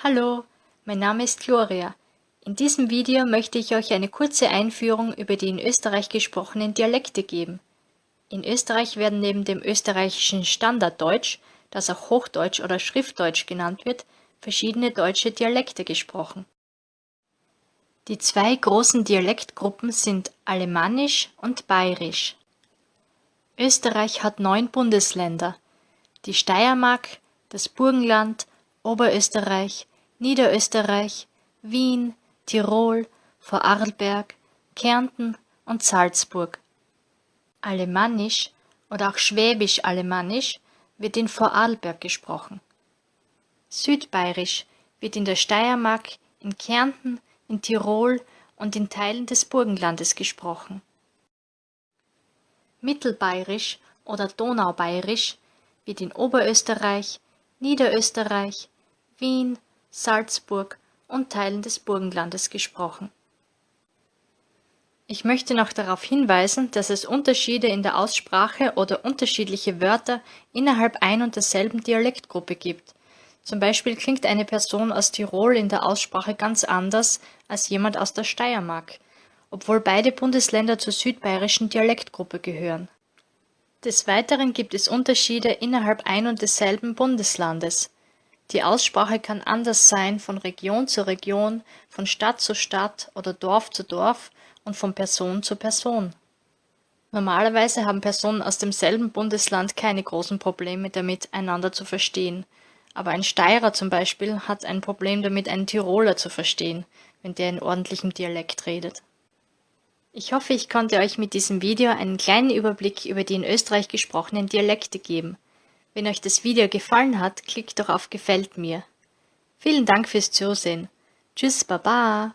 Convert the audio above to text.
Hallo, mein Name ist Gloria. In diesem Video möchte ich euch eine kurze Einführung über die in Österreich gesprochenen Dialekte geben. In Österreich werden neben dem österreichischen Standarddeutsch, das auch Hochdeutsch oder Schriftdeutsch genannt wird, verschiedene deutsche Dialekte gesprochen. Die zwei großen Dialektgruppen sind Alemannisch und Bayerisch. Österreich hat 9 Bundesländer: die Steiermark, das Burgenland, Oberösterreich, Niederösterreich, Wien, Tirol, Vorarlberg, Kärnten und Salzburg. Alemannisch oder auch Schwäbisch-Alemannisch wird in Vorarlberg gesprochen. Südbayerisch wird in der Steiermark, in Kärnten, in Tirol und in Teilen des Burgenlandes gesprochen. Mittelbayerisch oder Donaubayerisch wird in Oberösterreich, Niederösterreich, Wien, Salzburg und Teilen des Burgenlandes gesprochen. Ich möchte noch darauf hinweisen, dass es Unterschiede in der Aussprache oder unterschiedliche Wörter innerhalb ein und derselben Dialektgruppe gibt. Zum Beispiel klingt eine Person aus Tirol in der Aussprache ganz anders als jemand aus der Steiermark, obwohl beide Bundesländer zur südbayerischen Dialektgruppe gehören. Des Weiteren gibt es Unterschiede innerhalb ein und desselben Bundeslandes. Die Aussprache kann anders sein von Region zu Region, von Stadt zu Stadt oder Dorf zu Dorf und von Person zu Person. Normalerweise haben Personen aus demselben Bundesland keine großen Probleme damit, einander zu verstehen. Aber ein Steirer zum Beispiel hat ein Problem damit, einen Tiroler zu verstehen, wenn der in ordentlichem Dialekt redet. Ich hoffe, ich konnte euch mit diesem Video einen kleinen Überblick über die in Österreich gesprochenen Dialekte geben. Wenn euch das Video gefallen hat, klickt doch auf Gefällt mir. Vielen Dank fürs Zusehen. Tschüss, Baba!